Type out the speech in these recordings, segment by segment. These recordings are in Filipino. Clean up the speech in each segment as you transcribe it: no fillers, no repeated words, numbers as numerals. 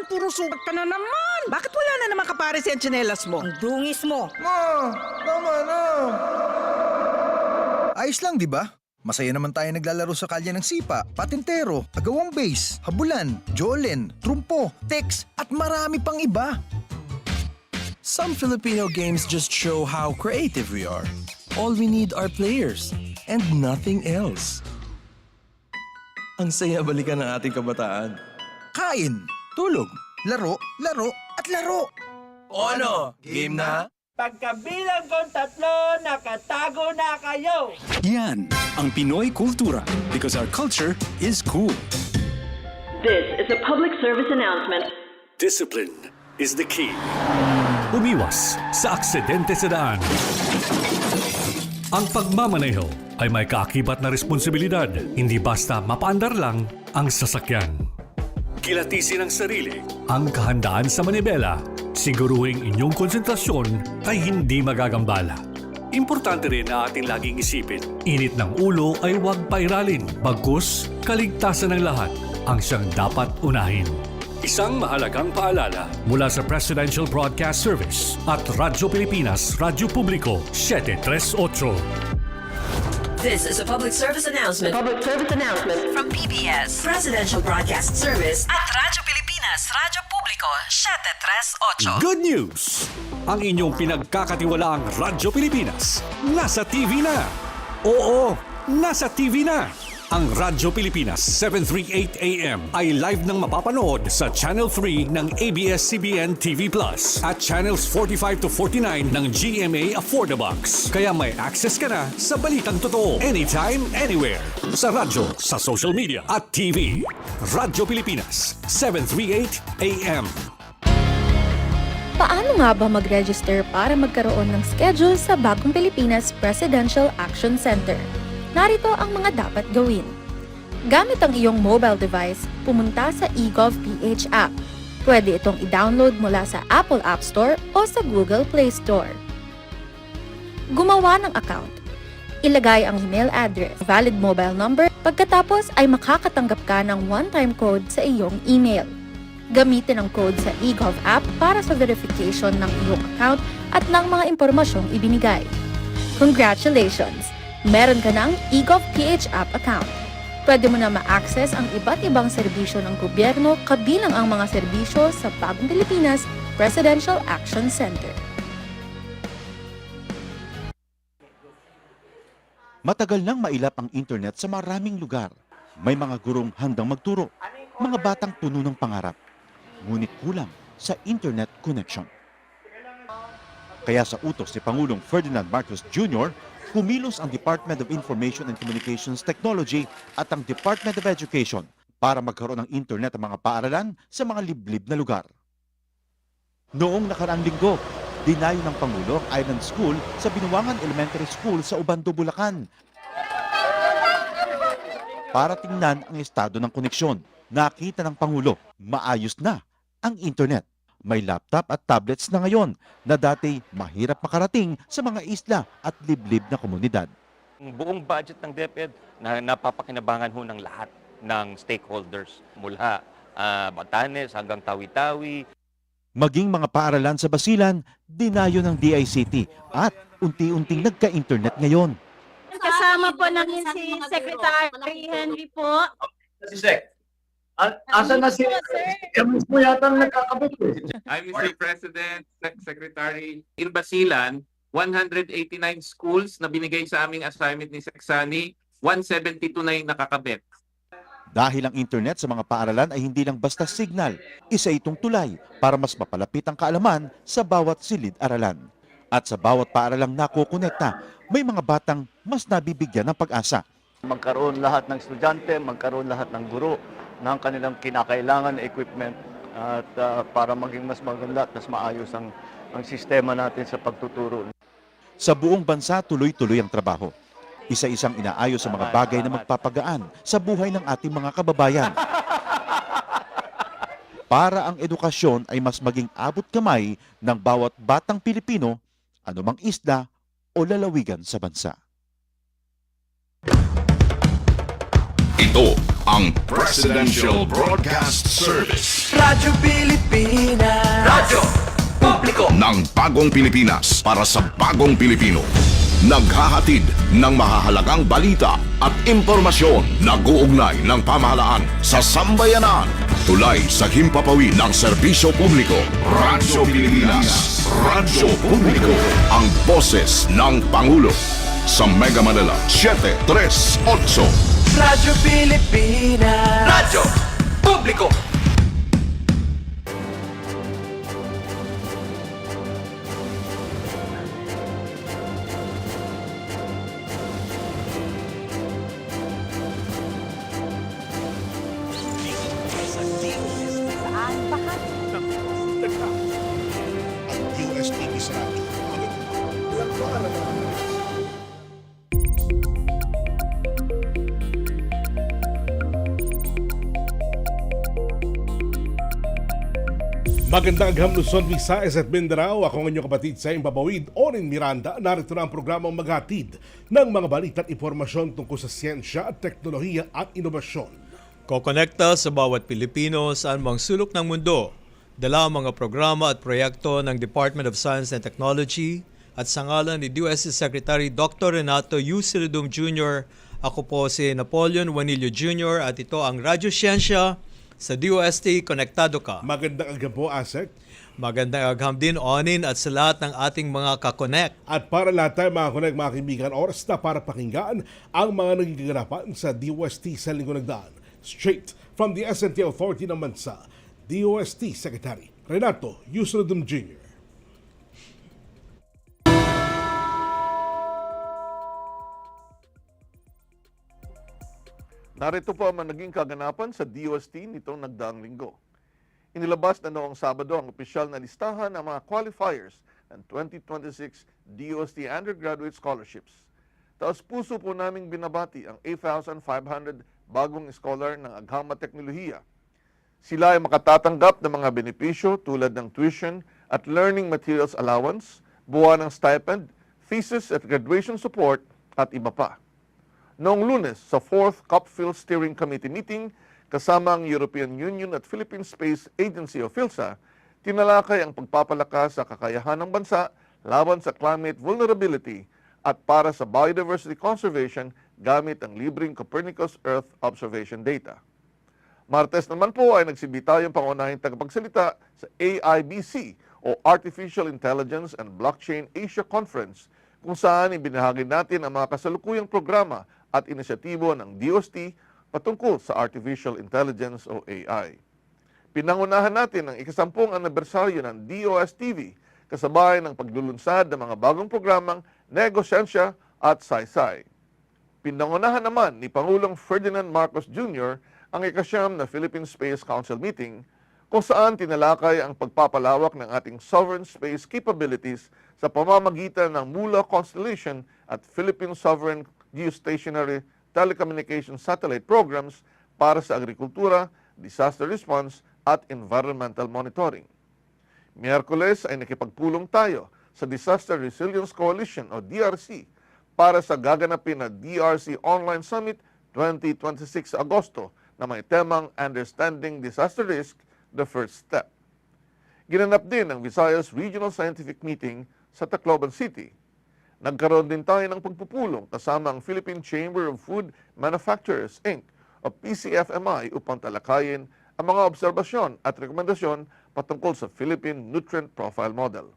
Puro sukat ka na naman. Bakit wala na naman kapares yung tsinelas mo? Ang dungis mo. Ma, tama na. Ayos lang, di ba? Masaya naman tayo naglalaro sa kalye ng sipa, patintero, agawang base, habulan, jolen, trumpo, text, at marami pang iba. Some Filipino games just show how creative we are. All we need are players and nothing else. Ang saya balikan ng ating kabataan. Kain, Tulog. laro, laro, at laro. O ano? Game na? Pagkabilang kong 3, nakatago na kayo! Yan ang Pinoy kultura because our culture is cool. This is a public service announcement. Discipline is the key. Umiwas sa aksidente sa daan. Ang pagmamaneho ay may kaakibat na responsibilidad, hindi basta mapaandar lang ang sasakyan. Kilatisin ang sarili. Ang kahandaan sa manibela, siguruhing inyong konsentrasyon ay hindi magagambala. Importante rin na ating laging isipin, init ng ulo ay huwag pairalin, bagkus kaligtasan ng lahat ang siyang dapat unahin. Isang mahalagang paalala mula sa Presidential Broadcast Service at Radyo Pilipinas, Radyo Publiko 738. This is a public service announcement. Public service announcement from PBS, Presidential Broadcast Service at Radyo Pilipinas, Radyo Publiko 738. Good news! Ang inyong pinagkakatiwalaang Radyo Pilipinas nasa TV na! Oo, nasa TV na! Ang Radyo Pilipinas 738 AM ay live nang mapapanood sa Channel 3 ng ABS-CBN TV Plus at Channels 45 to 49 ng GMA Affordabox. Kaya may access ka na sa balitang totoo anytime, anywhere. Sa radyo, sa social media at TV. Radyo Pilipinas 738 AM. Paano nga ba mag-register para magkaroon ng schedule sa Bagong Pilipinas Presidential Action Center? Narito ang mga dapat gawin. Gamit ang iyong mobile device, pumunta sa eGovPH app. Pwede itong i-download mula sa Apple App Store o sa Google Play Store. Gumawa ng account. Ilagay ang email address, valid mobile number, pagkatapos ay makakatanggap ka ng one-time code sa iyong email. Gamitin ang code sa eGov app para sa verification ng iyong account at ng mga impormasyong ibinigay. Congratulations! Meron ka ng eGovPH app account. Pwede mo na ma-access ang iba't ibang serbisyo ng gobyerno kabilang ang mga serbisyo sa Bagong Pilipinas Presidential Action Center. Matagal nang mailap ang internet sa maraming lugar. May mga gurong handang magturo, mga batang puno ng pangarap. Ngunit kulang sa internet connection. Kaya sa utos ni Pangulong Ferdinand Marcos Jr., kumilos ang Department of Information and Communications Technology at ang Department of Education para magkaroon ng internet ang mga paaralan sa mga liblib na lugar. Noong nakaraang linggo, dinayo ng Pangulo ang Island School sa Binuangan Elementary School sa Ubando, Bulacan. Para tingnan ang estado ng koneksyon, nakita ng Pangulo, maayos na ang internet. May laptop at tablets na ngayon na dati mahirap makarating sa mga isla at liblib na komunidad. Ang buong budget ng DepEd na napapakinabangan ho ng lahat ng stakeholders mula Batanes hanggang Tawi-Tawi. Maging mga paaralan sa Basilan, dinayo ng DICT at unti-unting nagka-internet ngayon. Kasama po namin si Secretary Henry po. Si Sec, asan na si... Mismo yata ang nagkakabit eh. I'm Mr. President, Secretary. In Basilan, 189 schools na binigay sa aming assignment ni Seksani, 172 na yung nakakabit. Dahil ang internet sa mga paaralan ay hindi lang basta signal, isa itong tulay para mas mapalapit ang kaalaman sa bawat silid-aralan. At sa bawat paaralang nakukonekta, may mga batang mas nabibigyan ng pag-asa. Magkaroon lahat ng estudyante, magkaroon lahat ng guro ng kanilang kinakailangan na equipment at para maging mas maganda at mas maayos ang sistema natin sa pagtuturo. Sa buong bansa, tuloy-tuloy ang trabaho. Isa-isang inaayos sa mga bagay na magpapagaan sa buhay ng ating mga kababayan. Para ang edukasyon ay mas maging abot kamay ng bawat batang Pilipino, anumang isla o lalawigan sa bansa. Ito ang Presidential Broadcast Service Radyo Pilipinas. Radyo Publiko ng Bagong Pilipinas para sa bagong Pilipino. Naghahatid ng mahahalagang balita at impormasyon na guugnay ng pamahalaan sa sambayanan. Tulay sa himpapawid ng serbisyo publiko. Radyo Pilipinas. Radyo Publiko. Ang boses ng Pangulo. Sa Mega Manila 738. Radyo Pilipinas. Radyo Publiko. Magandang agham Luzon, Visayas at Mindanao. Ako ang inyong kapatid sa Impapawid, Orin Miranda. Narito na ang programang maghatid ng mga balita at impormasyon tungkol sa siyensya, teknolohiya at inobasyon. Kokonekta sa bawat Pilipino saan mang sulok ng mundo. Dala ang mga programa at proyekto ng Department of Science and Technology at sa ngalan ni DOST Secretary Dr. Renato U. Silidum Jr. Ako po si Napoleon Juanillo Jr. at ito ang Radyo Siyensya sa DOST Konektado Ka. Magandang agham po, Asek. Magandang agham din, Onin, at sa lahat ng ating mga kakonek. At para lahat tayo mga konek, mga kaibigan, oras na para pakinggan ang mga naging kaganapan sa DOST sa linggo nagdaan. Straight from the S&T Authority ng bansa, DOST Secretary Renato U. Silidum Jr. Narito po ang naging kaganapan sa DOST nitong nagdaang linggo. Inilabas na noong Sabado ang opisyal na listahan ng mga qualifiers ng 2026 DOST Undergraduate Scholarships. Taos puso po naming binabati ang 8,500 bagong scholar ng Agham at Teknolohiya. Sila ay makatatanggap ng mga benepisyo tulad ng tuition at learning materials allowance, buwan ng stipend, thesis at graduation support at iba pa. Noong Lunes, sa 4th COPFIL Steering Committee meeting, kasama ang European Union at Philippine Space Agency o PhilSA, tinalakay ang pagpapalakas sa kakayahan ng bansa laban sa climate vulnerability at para sa biodiversity conservation gamit ang libreng Copernicus Earth Observation Data. Martes naman po ay nagsibita yung pangunahing tagapagsalita sa AIBC o Artificial Intelligence and Blockchain Asia Conference kung saan ibinahagi natin ang mga kasalukuyang programa at inisyatibo ng DOST patungkol sa Artificial Intelligence o AI. Pinangunahan natin ang ikasampung anibersaryo ng DOST-TV kasabay ng paglulunsad ng mga bagong programang Negosyansya at Saysay. Pinangunahan naman ni Pangulong Ferdinand Marcos Jr. ang ikasyam na Philippine Space Council meeting kung saan tinalakay ang pagpapalawak ng ating sovereign space capabilities sa pamamagitan ng MULA Constellation at Philippine Sovereign Geostationary Telecommunication Satellite Programs para sa agrikultura, disaster response at environmental monitoring. Miyerkules ay nakipagpulong tayo sa Disaster Resilience Coalition o DRC para sa gaganapin na DRC Online Summit 2026 sa Agosto na may temang Understanding Disaster Risk, the First Step. Ginanap din ang Visayas Regional Scientific Meeting sa Tacloban City. Nagkaroon din tayo ng pagpupulong kasama ang Philippine Chamber of Food Manufacturers, Inc. o PCFMI upang talakayin ang mga obserbasyon at rekomendasyon patungkol sa Philippine Nutrient Profile Model.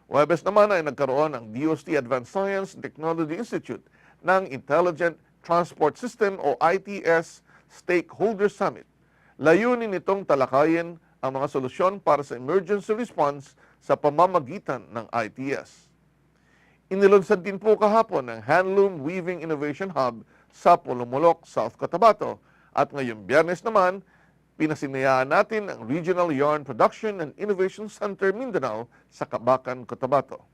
Huwebes naman ay nagkaroon ang DOST Advanced Science and Technology Institute ng Intelligent Transport System o ITS Stakeholder Summit. Layunin nitong talakayin ang mga solusyon para sa emergency response sa pamamagitan ng ITS. Inilunsad din po kahapon ang Handloom Weaving Innovation Hub sa Polomolok, South Cotabato. At ngayong Biyernes naman, pinasinayaan natin ang Regional Yarn Production and Innovation Center Mindanao sa Cabacan, Cotabato.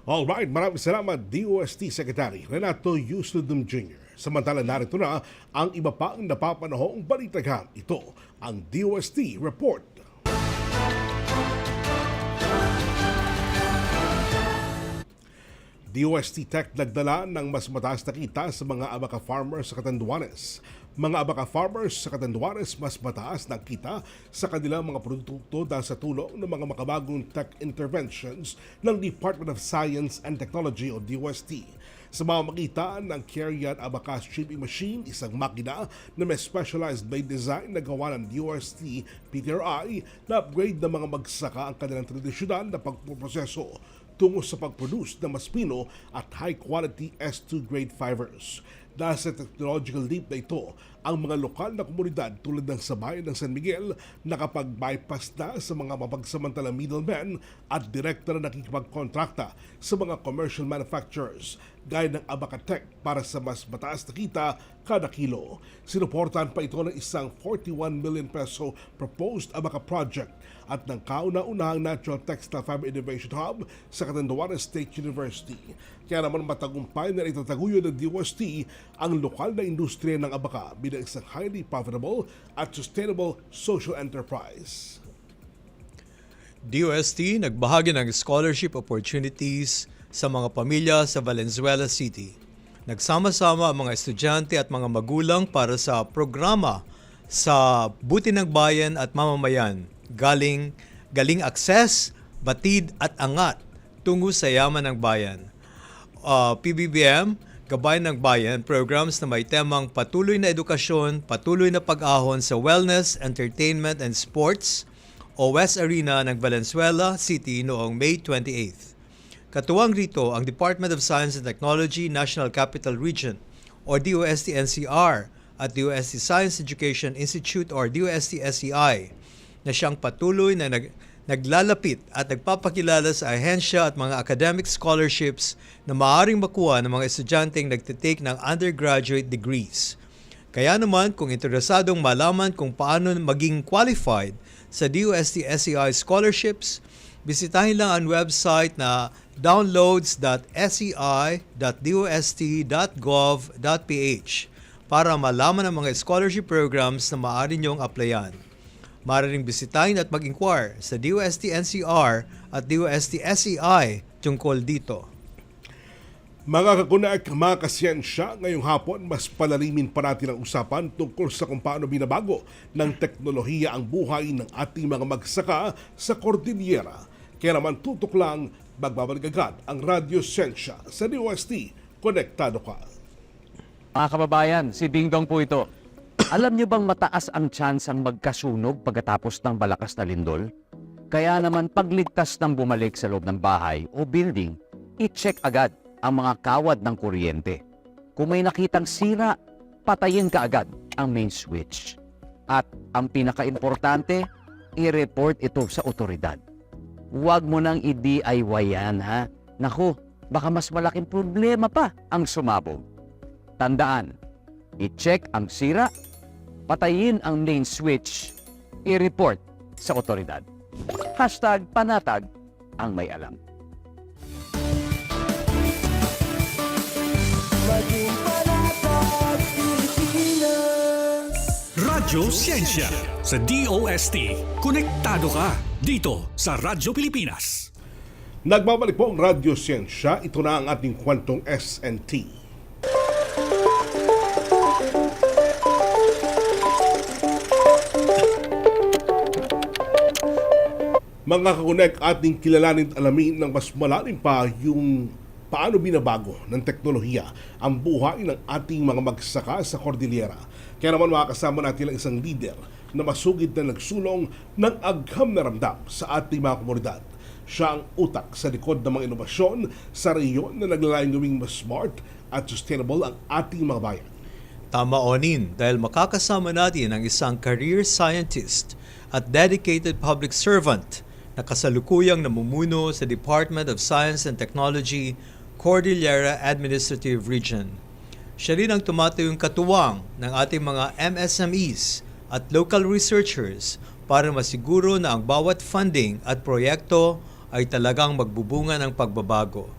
Alright, maraming salamat DOST Secretary Renato U. Silidum Jr. Samantala narito na ang iba pang napapanahong balitagham. Ito ang DOST Report. DOST Tech nagdala ng mas mataas na kita sa mga abaca farmers sa Catanduanes. Mga abaca farmers sa Catanduanes mas mataas na kita sa kanilang mga produkto dahil sa tulong ng mga makabagong tech interventions ng Department of Science and Technology o DOST. Sa mamamagitan ng Carian Abaca Shipping Machine, isang makina na may specialized blade design na gawa ng DOST PTRI na upgrade ng mga magsaka ang kanilang tradisyonal na pagpuproseso tungo sa pag-produce ng mas pino at high-quality S2 grade fibers. Dahil sa technological leap na ito, ang mga lokal na komunidad tulad ng sa bayan ng San Miguel nakapag-bypass na sa mga mapagsamantalang middlemen at direkta na nakikipagkontrakta sa mga commercial manufacturers gaya ng Abacatech para sa mas mataas na kita kada kilo. Sinuportahan pa ito ng isang 41 million peso proposed Abaca project at ng kauna-unahang Natural Textile Fiber Innovation Hub sa Catanduanes State University. Kaya naman matagumpay na itataguyod ng DOST ang lokal na industriya ng Abaca bilang isang highly profitable at sustainable social enterprise. DOST nagbahagi ng scholarship opportunities sa mga pamilya sa Valenzuela City. Nagsama-sama ang mga estudyante at mga magulang para sa programa sa buti ng bayan at mamamayan, galing akses, batid at angat tungo sa yaman ng bayan. PBBM, Gabay ng Bayan, programs na may temang patuloy na edukasyon, patuloy na pag-ahon sa wellness, entertainment and sports o West Arena ng Valenzuela City noong May 28th. Katuwang rito ang Department of Science and Technology National Capital Region o DOST-NCR at DOST Science Education Institute or DOST-SEI na siyang patuloy na naglalapit at nagpapakilala sa ahensya at mga academic scholarships na maaaring makuha ng mga estudyanteng nagtitake ng undergraduate degrees. Kaya naman kung interesadong malaman kung paano maging qualified sa DOST-SEI scholarships, bisitahin lang ang website na downloads.sei.dost.gov.ph para malaman ang mga scholarship programs na maaari niyong applyan. Maaaring bisitahin at mag-inquire sa DOST-NCR at DOST-SEI tungkol dito. Mga kakunak, mga kasiyensya, ngayong hapon mas palalimin pa natin ang usapan tungkol sa kung paano binabago ng teknolohiya ang buhay ng ating mga magsaka sa Cordillera. Kaya naman tutok lang, magbabalik agad ang Radyo Siyensya sa DOST. Konektado ka. Mga kababayan, si Ding Dong po ito. Alam niyo bang mataas ang chance ang magkasunog pagkatapos ng malakas na lindol? Kaya naman pagligtas ng bumalik sa loob ng bahay o building, i-check agad ang mga kawad ng kuryente. Kung may nakitang sira, patayin ka agad ang main switch. At ang pinaka-importante, i-report ito sa otoridad. Huwag mo nang i-DIY yan, ha? Naku, baka mas malaking problema pa ang sumabog. Tandaan, i-check ang sira, patayin ang main switch, i-report sa otoridad. #panatag ang may alam. Radyo Siyensya sa DOST. Konektado ka dito sa Radyo Pilipinas. Nagbabalik po ang Radyo Siyensya. Ito na ang ating kwentong SNT. Mga kakunek, ating kilalanin at alamin ng mas malalim pa yung paano binabago ng teknolohiya ang buhay ng ating mga magsaka sa Cordillera. Kaya naman makakasama natin ang isang leader na masugid na nagsulong ng agham na ramdam sa ating mga komunidad. Siya ang utak sa likod ng mga inobasyon sa rehiyon na naglalayong gawing mas smart at sustainable ang ating mga bayan. Tama, Onin, dahil makakasama natin ang isang career scientist at dedicated public servant na kasalukuyang namumuno sa Department of Science and Technology, Cordillera Administrative Region. Siya rin ang tumatayong katuwang ng ating mga MSMEs at local researchers para masiguro na ang bawat funding at proyekto ay talagang magbubunga ng pagbabago.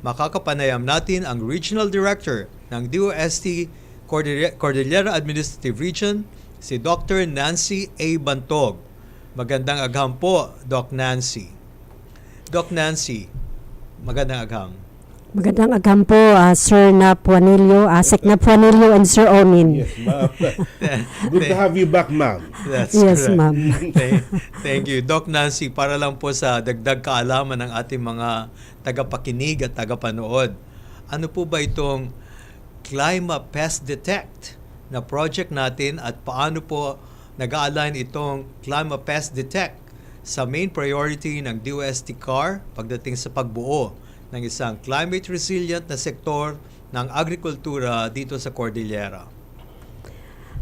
Makakapanayam natin ang Regional Director ng DOST Cordillera Administrative Region, si Dr. Nancy A. Bantog. Magandang agham po, Doc Nancy. Doc Nancy, magandang agham. Magandang agampo, Sir Napuanilio, Sec Napuanilio and Sir Onin. Yes, ma'am. Good to have you back, ma'am. That's Yes, correct. ma'am. Thank you. Doc Nancy, para lang po sa dagdag kaalaman ng ating mga tagapakinig at tagapanood, ano po ba itong ClimaPest Detect na project natin at paano po nag-align itong ClimaPest Detect sa main priority ng DOST CAR pagdating sa pagbuo ng isang climate resilient na sektor ng agrikultura dito sa Cordillera?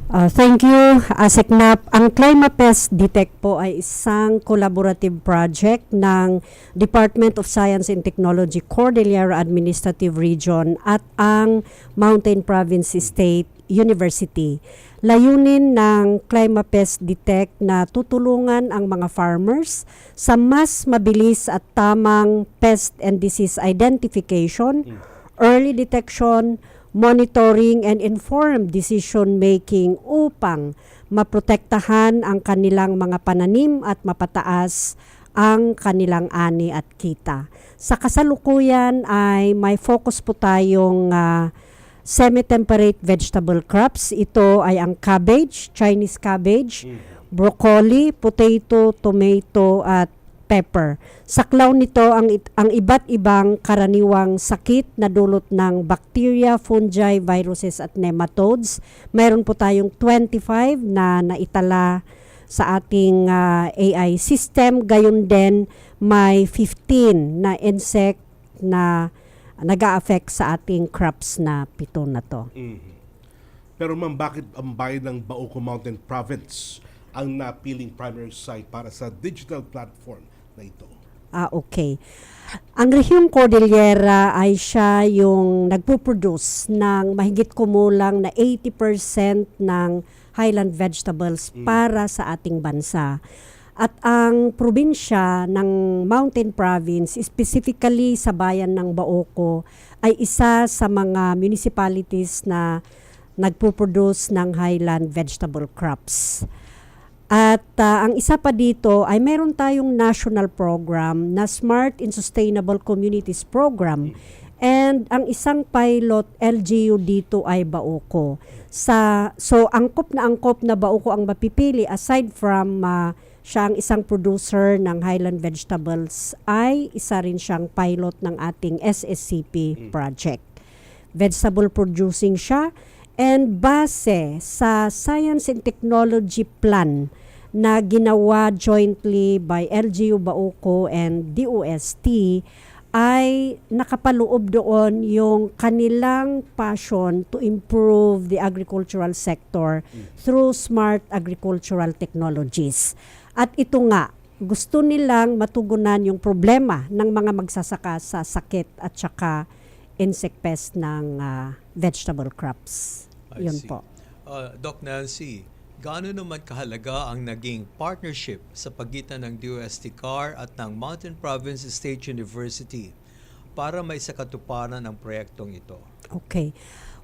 Thank you, Seknap. Ang ClimaPest Detect po ay isang collaborative project ng Department of Science and Technology Cordillera Administrative Region at ang Mountain Province State University. Layunin ng ClimaPest Detect na tutulungan ang mga farmers sa mas mabilis at tamang pest and disease identification, early detection, monitoring and informed decision making upang maprotektahan ang kanilang mga pananim at mapataas ang kanilang ani at kita. Sa kasalukuyan ay may focus po tayong semi-temperate vegetable crops. Ito ay ang cabbage, Chinese cabbage, broccoli, potato, tomato at pepper. Saklaw nito ang iba't ibang karaniwang sakit na dulot ng bacteria, fungi, viruses at nematodes. Mayroon po tayong 25 na naitala sa ating AI system. Gayon din may 15 na insect na nag-a-affect sa ating crops na 7 na to. Pero ma'am, bakit ang bayan ng Baoco Mountain Province ang napiling primary site para sa digital platform na ito? Okay. Ang Rehiyong Cordillera ay siya yung nagpo-produce ng mahigit kumulang na 80% ng highland vegetables para sa ating bansa. At ang probinsya ng Mountain Province, specifically sa bayan ng Baoco, ay isa sa mga municipalities na nagpo-produce ng highland vegetable crops. At ang isa pa dito ay meron tayong national program na Smart and Sustainable Communities Program. And ang isang pilot LGU dito ay Baoco. So angkop na Baoco ang mapipili aside from siya ang isang producer ng highland vegetables, ay isa rin siyang pilot ng ating SSCP project. Vegetable producing siya, and base sa Science and Technology Plan na ginawa jointly by LGU Baoco and DOST, ay nakapaloob doon yung kanilang passion to improve the agricultural sector through smart agricultural technologies. At ito nga, gusto nilang matugunan yung problema ng mga magsasaka sa sakit at saka insect pest ng vegetable crops. Yun po. Doc Nancy, gaano naman kahalaga ang naging partnership sa pagitan ng DOST CAR at ng Mountain Province State University para may sakatuparan ang proyektong ito? Okay.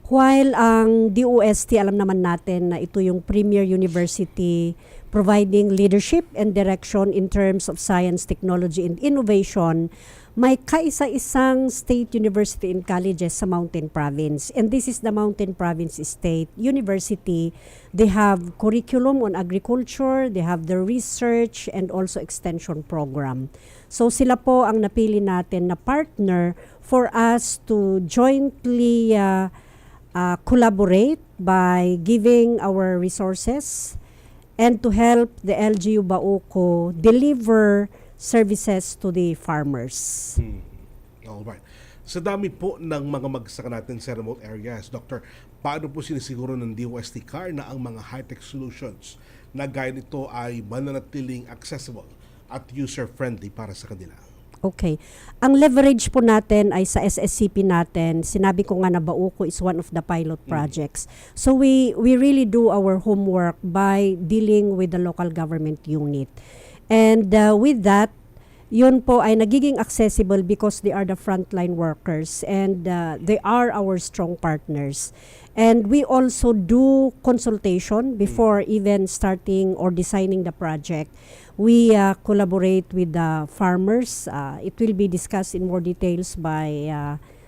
While ang DOST, alam naman natin na ito yung premier university providing leadership and direction in terms of science, technology, and innovation, may kaisa-isang state university and colleges sa Mountain Province. And this is the Mountain Province State University. They have curriculum on agriculture, they have the research, and also extension program. So sila po ang napili natin na partner for us to jointly collaborate by giving our resources and to help the LGU Baoco deliver services to the farmers. Alright. Sa dami po ng mga magsaka natin sa remote areas, Doctor, paano po sinisiguro ng DOST CAR na ang mga high-tech solutions na gaya nito ay mananatiling accessible at user-friendly para sa kanila? Okay. Ang leverage po natin ay sa SSCP natin. Sinabi ko nga na Baoco is one of the pilot projects. So we really do our homework by dealing with the local government unit. And with that, yun po ay nagiging accessible because they are the frontline workers and they are our strong partners. And we also do consultation before even starting or designing the project. We collaborate with the farmers. It will be discussed in more details by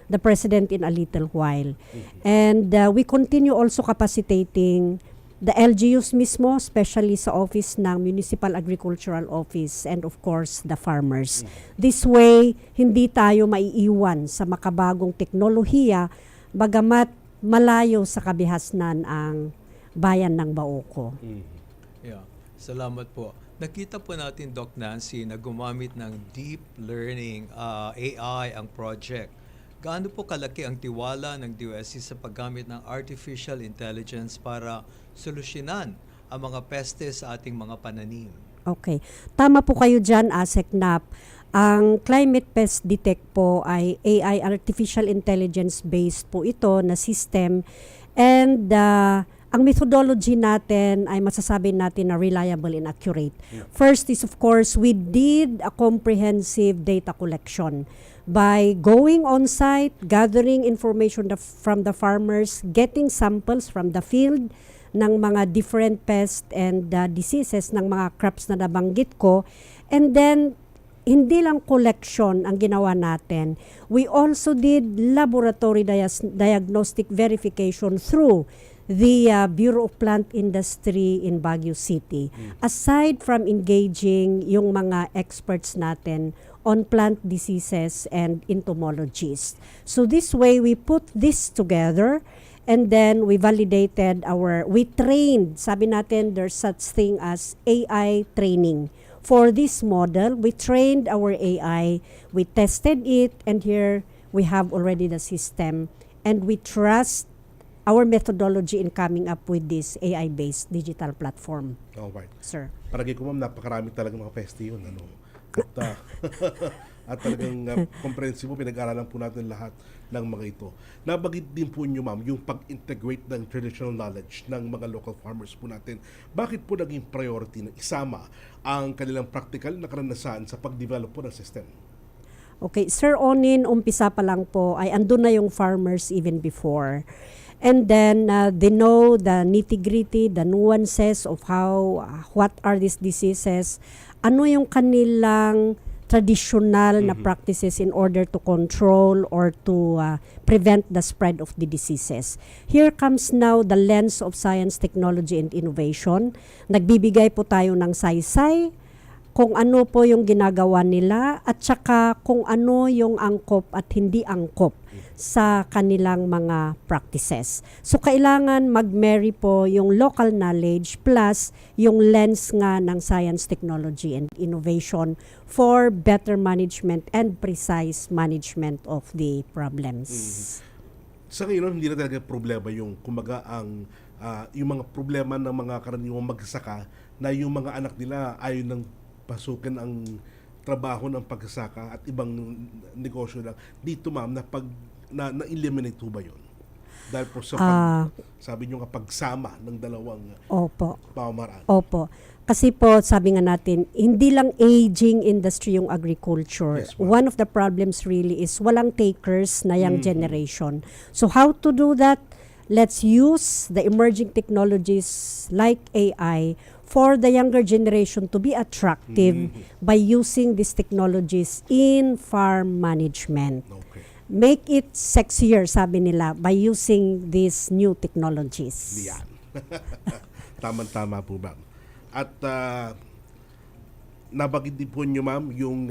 the President in a little while. And we continue also capacitating the LGUs mismo, especially sa office ng Municipal Agricultural Office and of course the farmers. This way, hindi tayo maiiwan sa makabagong teknolohiya bagamat malayo sa kabihasnan ang bayan ng Baoco. Yeah. Salamat po. Nakita po natin, Doc Nancy, na gumamit ng deep learning AI ang project. Gaano po kalaki ang tiwala ng DOST sa paggamit ng artificial intelligence para solusyonan ang mga peste sa ating mga pananim? Okay. Tama po kayo dyan, ASECNAP. Ang Climate Pest Detect po ay AI, artificial intelligence based po ito na system. And ang methodology natin ay masasabi natin na reliable and accurate. First is of course, we did a comprehensive data collection by going on site, gathering information from the farmers, getting samples from the field ng mga different pests and diseases ng mga crops na nabanggit ko. And then, hindi lang collection ang ginawa natin. We also did laboratory diagnostic verification through the Bureau of Plant Industry in Baguio City. Aside from engaging yung mga experts natin on plant diseases and entomologists. So this way, we put this together and then we validated we trained, sabi natin there's such thing as AI training. For this model, we trained our AI, we tested it, and here we have already the system. And we trust our methodology in coming up with this AI-based digital platform. Alright. Sir. Paragay ko, ma'am, napakarami talaga mga peste yun. At talagang komprehensibo, pinag-aralan po natin lahat ng mga ito. Nabagit din po nyo, ma'am, yung pag-integrate ng traditional knowledge ng mga local farmers po natin. Bakit po naging priority na isama ang kanilang practical na karanasan sa pag-develop po ng system? Okay, Sir Onin, umpisa pa lang po ay andun na yung farmers even before. And then they know the nitty-gritty, the nuances of what are these diseases, ano yung kanilang traditional na practices in order to control or to prevent the spread of the diseases. Here comes now the lens of science, technology, and innovation. Nagbibigay po tayo ng saysay, kung ano po yung ginagawa nila at saka kung ano yung angkop at hindi angkop sa kanilang mga practices. So kailangan mag-marry po yung local knowledge plus yung lens nga ng science, technology, and innovation for better management and precise management of the problems. Sa ngayon, hindi na talaga problema yung kumaga yung mga problema ng mga karaniwang magsasaka na yung mga anak nila ayaw ng pasukin ang trabaho ng pagsasaka at ibang negosyo lang. Dito, ma'am, na-eliminate ba yun? Dahil po sa sabi nyo nga pagsama ng dalawang pamamaraan. Opo. Kasi po, sabi nga natin, hindi lang aging industry yung agriculture. One of the problems really is walang takers na young generation. So how to do that? Let's use the emerging technologies like AI for the younger generation to be attractive by using these technologies in farm management. Make it sexier, sabi nila, by using these new technologies. Yan. Tama-tama po, ma'am. At nabagid din po nyo, ma'am, yung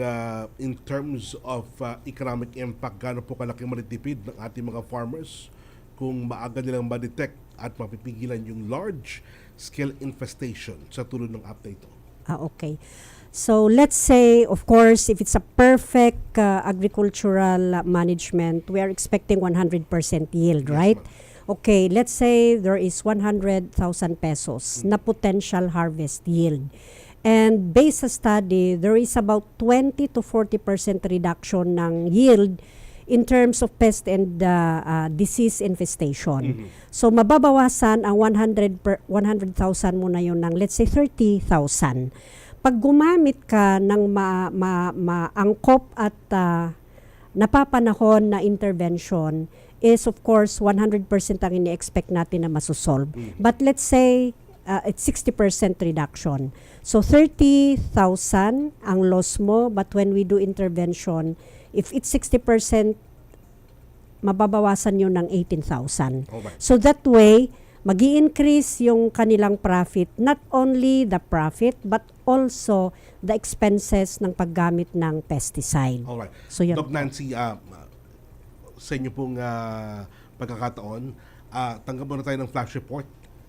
in terms of economic impact, gaano po kalaki matitipid ng ating mga farmers kung maaga nilang ma-detect at mapipigilan yung large-scale infestation sa tulong ng app na ito. Okay. So let's say, of course, if it's a perfect agricultural management, we are expecting 100% yield, right? Okay, let's say there is 100,000 pesos na potential harvest yield. And based sa study, there is about 20 to 40% reduction ng yield in terms of pest and disease infestation. So mababawasan ang 100,000 mo na yun ng let's say 30,000. Pag gumamit ka ng maangkop at napapanahon na intervention is of course 100% ang ini-expect natin na masusolve. But let's say it's 60% reduction. So 30,000 ang loss mo, but when we do intervention, if it's 60% mababawasan yun ng 18,000. Alright. So that way, magi-increase yung kanilang profit, not only the profit, but also the expenses ng paggamit ng pesticide. Alright. So yun. Doc Nancy, sa inyo pong pagkakataon, tanggap muna tayo ng flash report.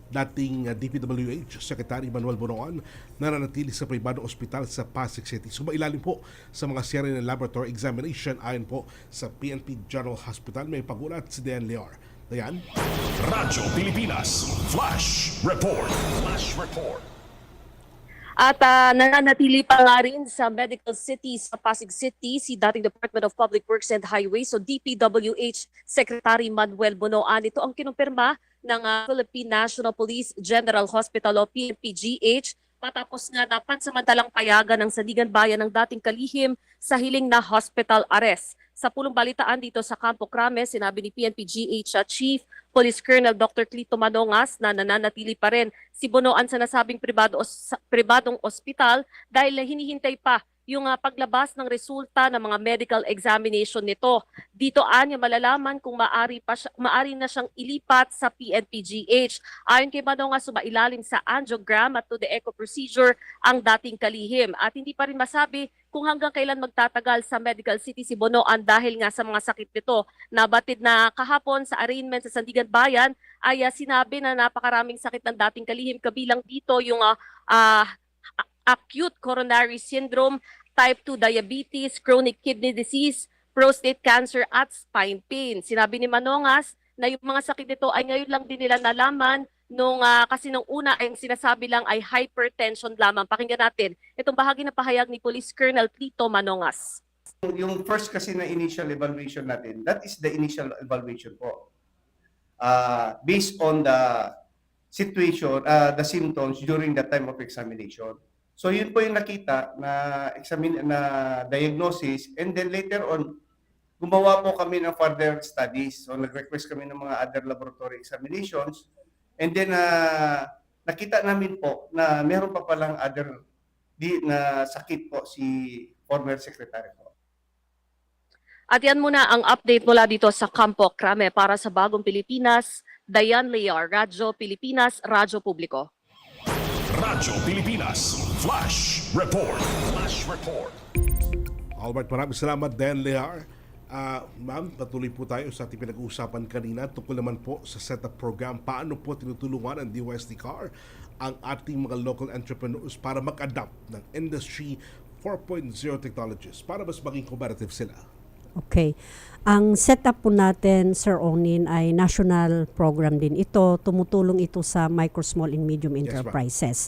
Dating DPWH Secretary Manuel Bonoan nananatili sa pribadong ospital sa Pasig City. Sumailalim po sa mga serye ng laboratory examination ayon po sa PNP General Hospital. May pagulat si Dean Lear. Dayan? Radyo Pilipinas Flash Report. Flash Report. At nananatili pa nga rin sa Medical City sa Pasig City si dating Department of Public Works and Highways o DPWH Secretary Manuel Bonoan. Ito ang kinumpirma ng Philippine National Police General Hospital o PNPGH matapos nga na pansamantalang payagan ng Sandigan Bayan ng dating kalihim sa hiling na hospital arrest. Sa pulong balitaan dito sa Campo Crame, sinabi ni PNPGH Chief Police Colonel Dr. Clito Manongas na nananatili pa rin si Bonoan sa nasabing pribadong ospital dahil hinihintay pa yung paglabas ng resulta ng mga medical examination nito. Dito anya malalaman kung maari na siyang ilipat sa PNPGH. Ayon kay Manongas, sumailalim sa angiogram at to the echo procedure ang dating kalihim. At hindi pa rin masabi kung hanggang kailan magtatagal sa Medical City si Bonoan dahil nga sa mga sakit nito. Nabatid na kahapon sa arraignment sa Sandigan Bayan ay sinabi na napakaraming sakit ng dating kalihim, kabilang dito yung acute coronary syndrome, type 2 diabetes, chronic kidney disease, prostate cancer at spine pain. Sinabi ni Manongas na yung mga sakit nito ay ngayon lang din nila nalaman kasi nung una ay sinasabi lang ay hypertension lamang. Pakinggan natin itong bahagi na pahayag ni Police Colonel Clito Manongas. Yung first kasi na initial evaluation natin, that is the initial evaluation po. Based on the situation, the symptoms during the time of examination. So yun po yung nakita na diagnosis, and then later on gumawa po kami ng further studies. So nag-request kami ng mga other laboratory examinations, and then nakita namin po na meron pa palang other na sakit po si former secretary po. At yan muna ang update mula dito sa Campo Crame para sa Bagong Pilipinas. Diane Lear, Radyo Pilipinas, Radyo Publiko. Radyo Pilipinas Flash Report. Flash Report. Alright, maraming salamat, Dan Lear. Ma'am, patuloy po tayo sa ating pinag-uusapan kanina tungkol naman po sa setup program. Paano po tinutulungan ng DOST CAR ang ating mga local entrepreneurs para mag-adapt ng Industry 4.0 technologies para mas maging competitive sila? Okay. Ang setup po natin, Sir Onin, ay national program din ito. Tumutulong ito sa micro, small, and medium enterprises.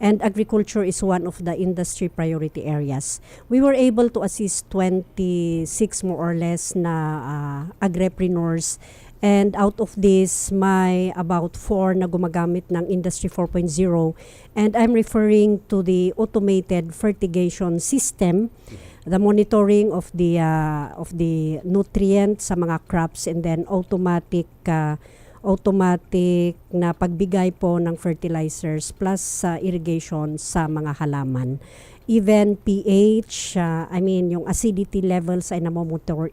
And agriculture is one of the industry priority areas. We were able to assist 26 more or less na agripreneurs. And out of this, may about 4 na gumagamit ng Industry 4.0. And I'm referring to the automated fertigation system, the monitoring of the nutrients sa mga crops, and then automatic na pagbigay po ng fertilizers plus irrigation sa mga halaman. Even pH, yung acidity levels ay namomonitor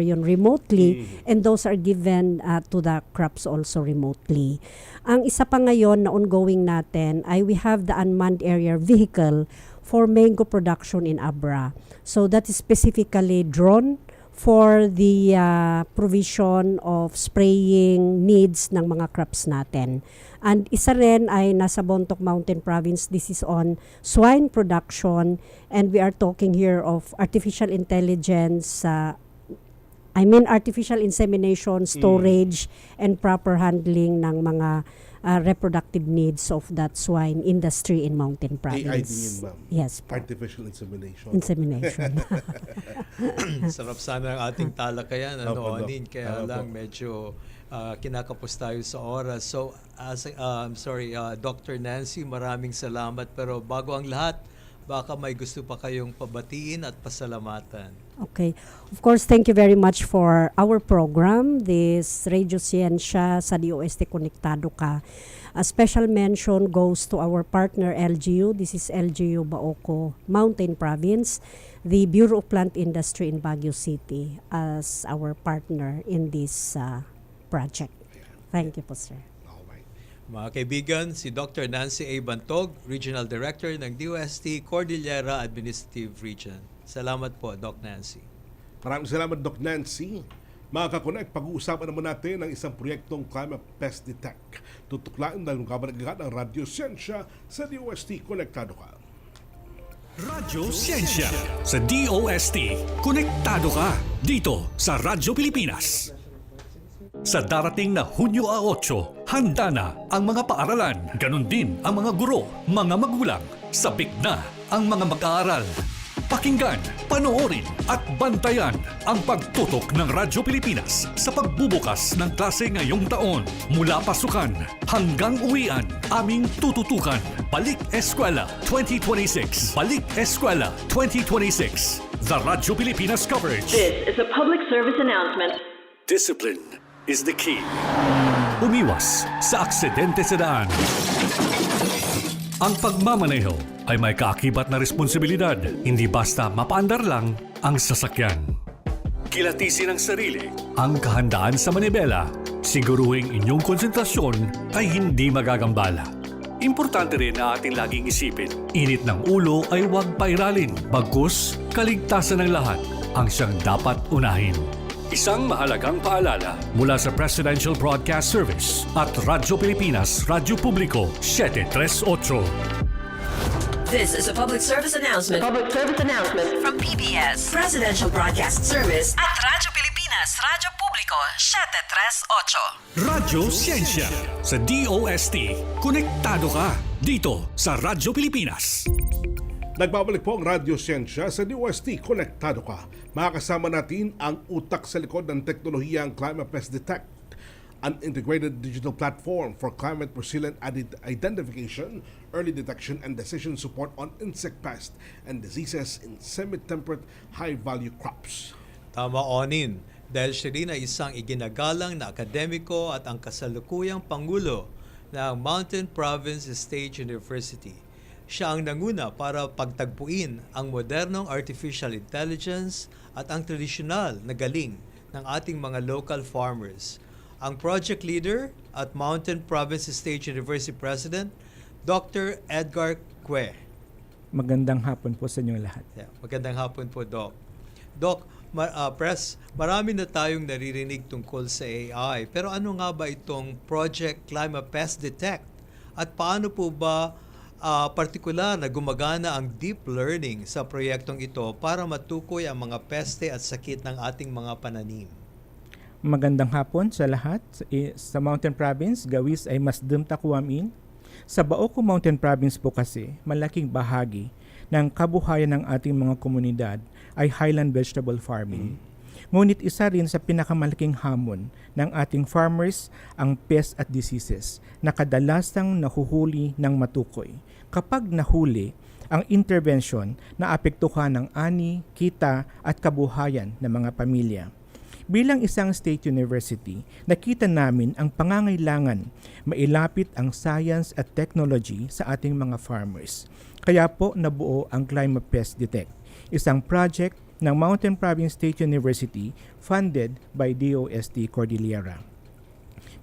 yun remotely, and those are given to the crops also remotely. Ang isa pa ngayon na ongoing natin ay we have the unmanned aerial vehicle for mango production in Abra. So that is specifically drone for the provision of spraying needs ng mga crops natin. And isa rin ay nasa Bontoc Mountain Province. This is on swine production, and we are talking here of artificial intelligence, artificial insemination, storage, and proper handling ng mga reproductive needs of that swine industry in Mountain Province. AI din yun, ma'am. Yes po. Artificial insemination. Sarap sana ang ating talakayan, Onin, kaya lang medyo kinakapos tayo sa oras. So, Dr. Nancy, maraming salamat. Pero bago ang lahat, baka may gusto pa kayong pabatiin at pasalamatan. Okay. Of course, thank you very much for our program, this Radio Ciencia sa DOST Konektado Ka. A special mention goes to our partner LGU. This is LGU Baoco Mountain Province, the Bureau of Plant Industry in Baguio City as our partner in this project. Thank you po, sir. Mga kaibigan, si Dr. Nancy A. Bantog, Regional Director ng DOST Cordillera Administrative Region. Salamat po, Doc Nancy. Maraming salamat, Doc Nancy. Mga kakonek, pag-uusapan naman natin ang isang proyektong Climate Pest Detect. Tutuklain dahil kabaragahan ang Radio Ciencia sa DOST Konektado Ka. Radyo Ciencia sa DOST. Konektado ka dito sa Radyo Pilipinas. Sa darating na Hunyo 8, handa na ang mga paaralan. Ganon din ang mga guro, mga magulang. Sabik na ang mga mag-aaral. Pakinggan, panoorin at bantayan ang pagtutok ng Radyo Pilipinas sa pagbubukas ng klase ngayong taon. Mula pasukan hanggang uwian, aming tututukan. Balik Eskwela 2026. Balik Eskwela 2026. The Radyo Pilipinas coverage. This is a public service announcement. Discipline is the key. Umiwas sa aksidente sa daan. Ang pagmamaneho ay may kaakibat na responsibilidad. Hindi basta mapaandar lang ang sasakyan. Kilatisin ang sarili. Ang kahandaan sa manibela, siguruhing inyong konsentrasyon ay hindi magagambala. Importante rin na ating laging isipin, init ng ulo ay huwag pairalin. Bagkus, kaligtasan ng lahat ang siyang dapat unahin. Isang mahalagang paalala mula sa Presidential Broadcast Service at Radyo Pilipinas, Radyo Publiko 738. This is a public service announcement. Public service announcement from PBS, Presidential Broadcast Service at Radyo Pilipinas, Radyo Publiko 738. Radyo Ciencia sa DOST. Konektado ka dito sa Radyo Pilipinas. Nagbabalik po ang Radio Ciencia sa DOST Konektado Ka. Makakasama natin ang utak sa likod ng teknolohiyang Climate Pest Detect, an integrated digital platform for climate resilient identification, early detection, and decision support on insect pests and diseases in semi-temperate high-value crops. Tama, Onin. Dahil siya rin ay isang iginagalang na akademiko at ang kasalukuyang pangulo ng Mountain Province State University. Siya ang nanguna para pagtagpuin ang modernong artificial intelligence at ang tradisyonal na galing ng ating mga local farmers. Ang project leader at Mountain Province State University President, Dr. Edgar Cue. Magandang hapon po sa inyong lahat. Yeah, magandang hapon po, Doc. Doc, Press, marami na tayong naririnig tungkol sa AI. Pero ano nga ba itong Project Climate Pest Detect? At paano po ba partikular na gumagana ang deep learning sa proyektong ito para matukoy ang mga peste at sakit ng ating mga pananim? Magandang hapon sa lahat. Sa Mountain Province, gawis ay mas takuamin. Sa Baoco Mountain Province po kasi, malaking bahagi ng kabuhayan ng ating mga komunidad ay highland vegetable farming. Ngunit isa rin sa pinakamalaking hamon ng ating farmers ang pests at diseases na kadalasang nahuhuli ng matukoy. Kapag nahuli, ang intervention na apektuhan ng ani, kita at kabuhayan ng mga pamilya. Bilang isang state university, nakita namin ang pangangailangan mailapit ang science at technology sa ating mga farmers. Kaya po nabuo ang Climate Pest Detect, isang project ng Mountain Province State University funded by DOST Cordillera.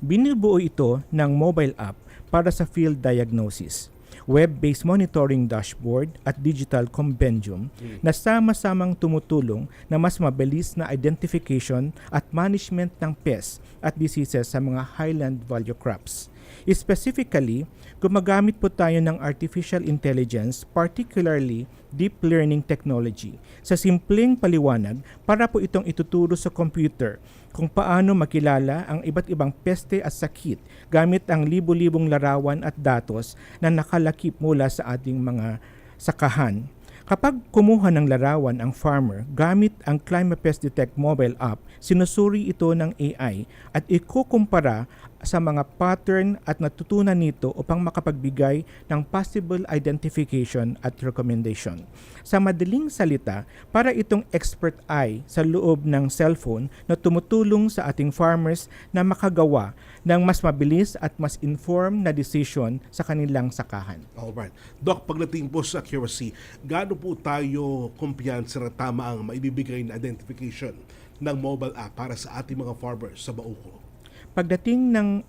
Binubuo ito ng mobile app para sa field diagnosis, web-based monitoring dashboard at digital compendium na sama-samang tumutulong na mas mabilis na identification at management ng pests at diseases sa mga highland value crops. Specifically, gumagamit po tayo ng artificial intelligence, particularly deep learning technology, sa simpleng paliwanag para po itong ituturo sa computer kung paano makilala ang iba't ibang peste at sakit gamit ang libu-libong larawan at datos na nakalakip mula sa ating mga sakahan. Kapag kumuha ng larawan ang farmer gamit ang Climate Pest Detect mobile app, sinusuri ito ng AI at ikukumpara sa mga pattern at natutunan nito upang makapagbigay ng possible identification at recommendation. Sa madaling salita, para itong expert eye sa loob ng cellphone na tumutulong sa ating farmers na makagawa ng mas mabilis at mas informed na decision sa kanilang sakahan. Alright. Doc, pagdating po sa accuracy, gaano po tayo kumpiyansa na tama ang maibibigay na identification ng mobile app para sa ating mga farmers sa Bauco? Pagdating ng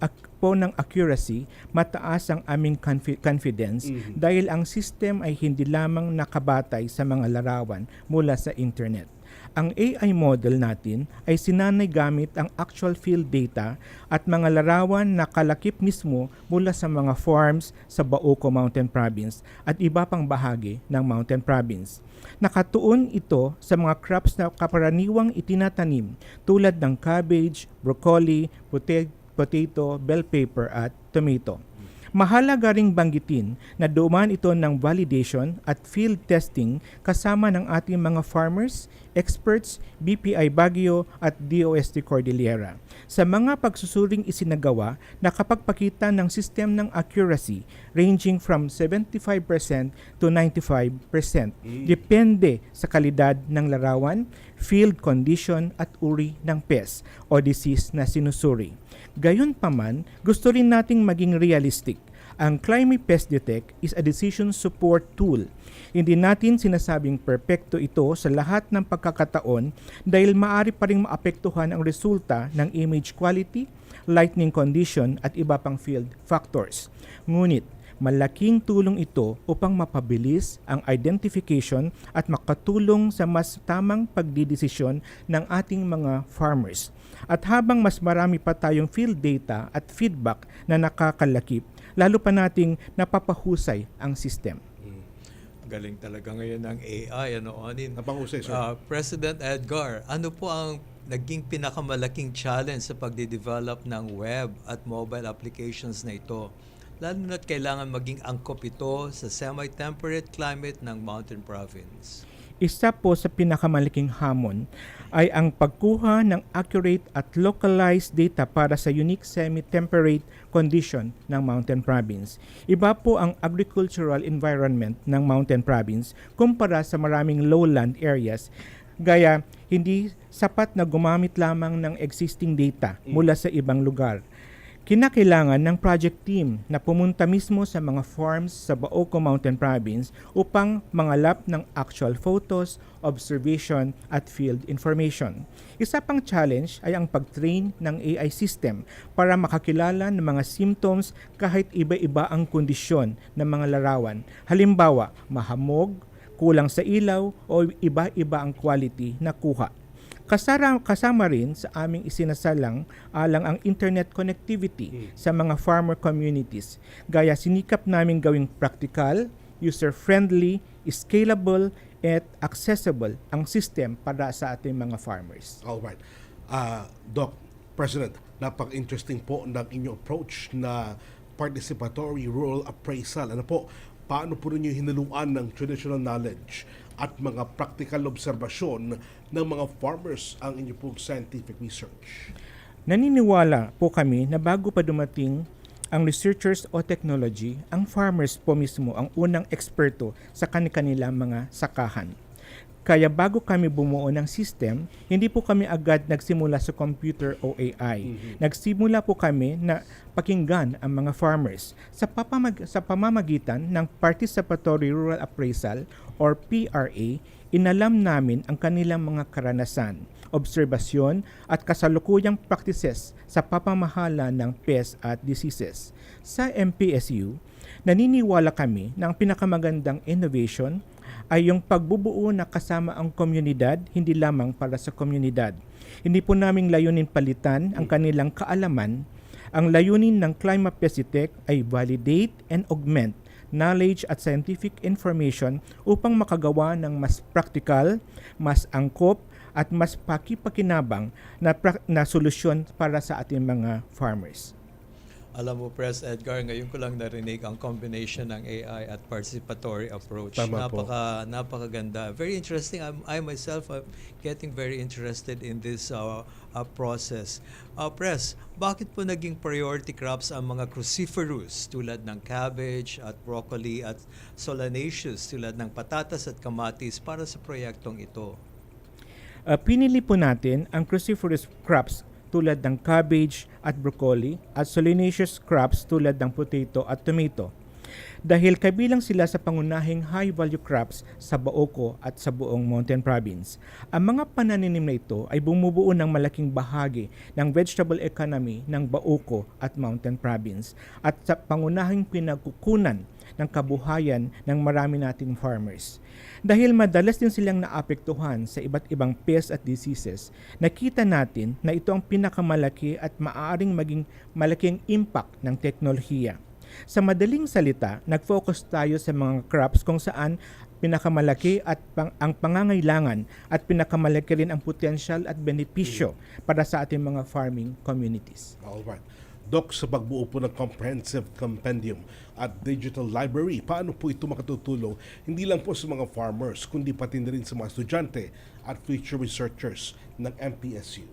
accuracy, mataas ang aming confidence dahil ang system ay hindi lamang nakabatay sa mga larawan mula sa internet. Ang AI model natin ay sinanay gamit ang actual field data at mga larawan na kalakip mismo mula sa mga farms sa Bauco Mountain Province at iba pang bahagi ng Mountain Province. Nakatuon ito sa mga crops na kaparaniwang itinatanim tulad ng cabbage, broccoli, potato, bell pepper at tomato. Mahalaga ring banggitin na dumaan ito ng validation at field testing kasama ng ating mga farmers, experts, BPI Baguio at DOST Cordillera. Sa mga pagsusuring isinagawa, nakapagpakita ng system ng accuracy ranging from 75% to 95%. Depende sa kalidad ng larawan, field condition at uri ng pest o disease na sinusuri. Gayunpaman, gusto rin nating maging realistic. Ang Climate Pest Detect is a decision support tool. Hindi natin sinasabing perpekto ito sa lahat ng pagkakataon dahil maaari pa rin maapektuhan ang resulta ng image quality, lighting condition at iba pang field factors. Ngunit, malaking tulong ito upang mapabilis ang identification at makatulong sa mas tamang pagdidesisyon ng ating mga farmers. At habang mas marami pa tayong field data at feedback na nakakalakip, lalo pa nating napapahusay ang system. Galing talaga ngayon ng AI. Onin? Napahusay, sir. President Edgar, ano po ang naging pinakamalaking challenge sa pagde-develop ng web at mobile applications na ito? Lalo na't kailangan maging angkop ito sa semi-temperate climate ng Mountain Province. Isa po sa pinakamalaking hamon ay ang pagkuha ng accurate at localized data para sa unique semi-temperate condition ng Mountain Province. Iba po ang agricultural environment ng Mountain Province kumpara sa maraming lowland areas, gaya hindi sapat na gumamit lamang ng existing data mula sa ibang lugar. Kinakailangan ng project team na pumunta mismo sa mga farms sa Bauco Mountain Province upang mangalap ng actual photos, observation at field information. Isa pang challenge ay ang pag-train ng AI system para makakilala ng mga symptoms kahit iba-iba ang kondisyon ng mga larawan. Halimbawa, mahamog, kulang sa ilaw o iba-iba ang quality na kuha. Kasama rin sa aming isinasalang alang ang internet connectivity sa mga farmer communities. Gaya sinikap namin gawing practical, user-friendly, scalable, at accessible ang system para sa ating mga farmers. Alright. Doc, President, napaka-interesting po ng inyong approach na participatory rural appraisal. Ano po, paano po ninyo hinaluan ng traditional knowledge at mga practical obserbasyon ng mga farmers ang inyong pong scientific research? Naniniwala po kami na bago pa dumating ang researchers o technology, ang farmers po mismo ang unang eksperto sa kanilang mga sakahan. Kaya bago kami bumuo ng system, hindi po kami agad nagsimula sa computer o AI. Nagsimula po kami na pakinggan ang mga farmers sa pamamagitan ng Participatory Rural Appraisal or PRA. Inalam namin ang kanilang mga karanasan, obserbasyon at kasalukuyang practices sa pamamahala ng pests at diseases. Sa MPSU, naniniwala kami na ang pinakamagandang innovation ay yung pagbubuo na kasama ang komunidad, hindi lamang para sa komunidad. Hindi po naming layunin palitan ang kanilang kaalaman. Ang layunin ng Climate Pest Detect ay validate and augment knowledge at scientific information upang makagawa ng mas practical, mas angkop, at mas pakipakinabang na solusyon para sa ating mga farmers. Alam mo, Pres Edgar, ngayon ko lang narinig ang combination ng AI at participatory approach. Tama po. Napakaganda. Very interesting. I myself am getting very interested in this process. Pres, bakit po naging priority crops ang mga cruciferous tulad ng cabbage at broccoli at solanaceous tulad ng patatas at kamatis para sa proyektong ito? Pinili po natin ang cruciferous crops tulad ng cabbage at broccoli at solanaceous crops tulad ng potato at tomato dahil kabilang sila sa pangunahing high-value crops sa Baoco at sa buong Mountain Province. Ang mga pananinim na ito ay bumubuo ng malaking bahagi ng vegetable economy ng Baoco at Mountain Province at sa pangunahing pinagkukunan ng kabuhayan ng marami nating farmers. Dahil madalas din silang naapektuhan sa iba't ibang pests at diseases, nakita natin na ito ang pinakamalaki at maaaring maging malaking impact ng teknolohiya. Sa madaling salita, nag-focus tayo sa mga crops kung saan pinakamalaki at ang pangangailangan at pinakamalaki rin ang potensyal at benepisyo para sa ating mga farming communities. Alright. Doc, sa pagbuo po ng comprehensive compendium at digital library, paano po ito makatutulong hindi lang po sa mga farmers, kundi pati na rin sa mga estudyante at future researchers ng MPSU?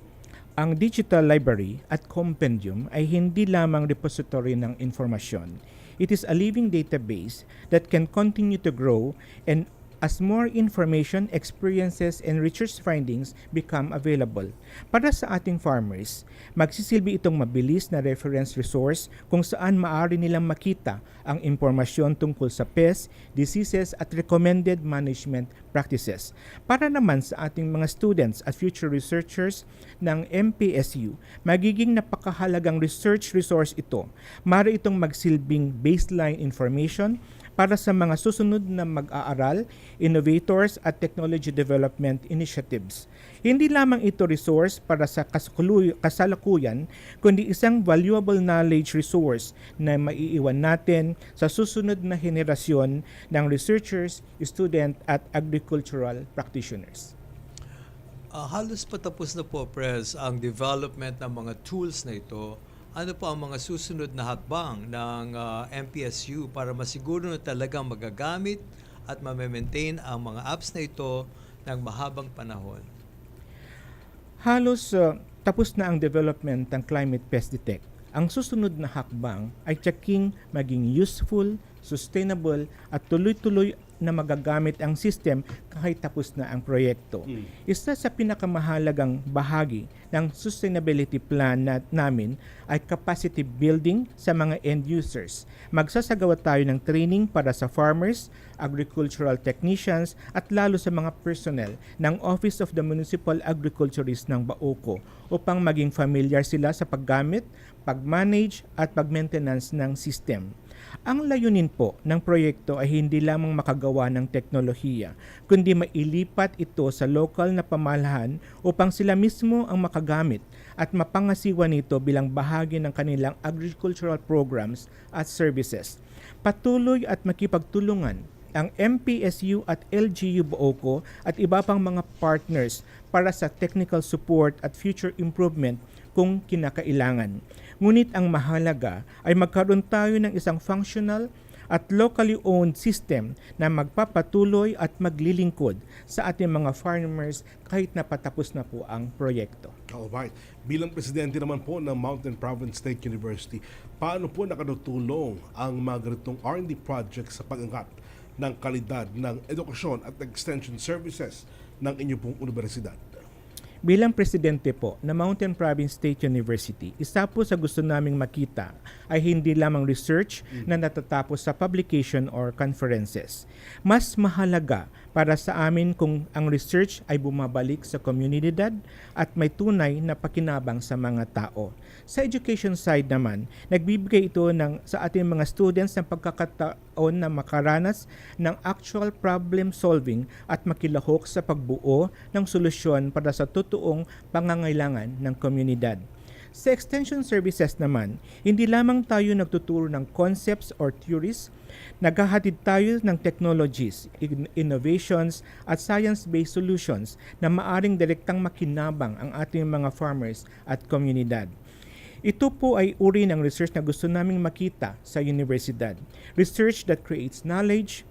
Ang digital library at compendium ay hindi lamang repository ng informasyon. It is a living database that can continue to grow and as more information, experiences, and research findings become available. Para sa ating farmers, magsisilbi itong mabilis na reference resource kung saan maaari nilang makita ang impormasyon tungkol sa pests, diseases, at recommended management practices. Para naman sa ating mga students at future researchers ng MPSU, magiging napakahalagang research resource ito. Maaari itong magsilbing baseline information para sa mga susunod na mag-aaral, innovators at technology development initiatives. Hindi lamang ito resource para sa kasalukuyan, kundi isang valuable knowledge resource na maiiwan natin sa susunod na henerasyon ng researchers, student at agricultural practitioners. Halos patapos na po, Pres, ang development ng mga tools na ito. Ano po ang mga susunod na hakbang ng MPSU para masiguro na talagang magagamit at ma-maintain ang mga apps na ito ng mahabang panahon? Halos tapos na ang development ng Climate Pest Detect. Ang susunod na hakbang ay tsaking maging useful, sustainable at tuloy-tuloy na magagamit ang system kahit tapos na ang proyekto. Isa sa pinakamahalagang bahagi ng sustainability plan namin ay capacity building sa mga end users. Magsasagawa tayo ng training para sa farmers, agricultural technicians at lalo sa mga personnel ng Office of the Municipal Agriculturist ng Baoco upang maging familiar sila sa paggamit, pag-manage at pag-maintenance ng system. Ang layunin po ng proyekto ay hindi lamang makagawa ng teknolohiya, kundi mailipat ito sa lokal na pamalahan upang sila mismo ang makagamit at mapangasiwa nito bilang bahagi ng kanilang agricultural programs at services. Patuloy at makipagtulungan ang MPSU at LGU Baoco at iba pang mga partners para sa technical support at future improvement kung kinakailangan. Ngunit ang mahalaga ay magkaroon tayo ng isang functional at locally owned system na magpapatuloy at maglilingkod sa ating mga farmers kahit napatapos na po ang proyekto. Alright. Bilang presidente naman po ng Mountain Province State University, paano po nakatutulong ang mga ganitong R&D projects sa pag-angat ng kalidad ng edukasyon at extension services ng inyong pong universidad? Bilang presidente po ng Mountain Province State University, isa po sa gusto naming makita ay hindi lamang research na natatapos sa publication or conferences. Mas mahalaga para sa amin kung ang research ay bumabalik sa komunidad at may tunay na pakinabang sa mga tao. Sa education side naman, nagbibigay ito sa ating mga students ng pagkakataon na makaranas ng actual problem solving at makilahok sa pagbuo ng solusyon para sa totoong pangangailangan ng komunidad. Sa extension services naman, hindi lamang tayo nagtuturo ng concepts or theories, naghahatid tayo ng technologies, innovations at science-based solutions na maaring direktang makinabang ang ating mga farmers at komunidad. Ito po ay uri ng research na gusto naming makita sa universidad. Research that creates knowledge,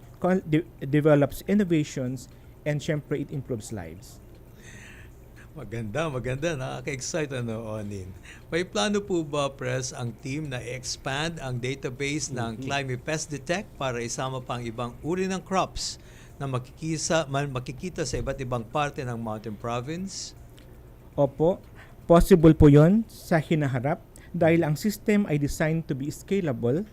develops innovations, and syempre it improves lives. Maganda. Nakaka-excite Onin. May plano po ba, Pres, ang team na expand ang database ng Climate Pest Detect para isama pang ibang uri ng crops na makikita sa iba't ibang parte ng Mountain Province? Opo, possible po yon sa hinaharap dahil ang system ay designed to be scalable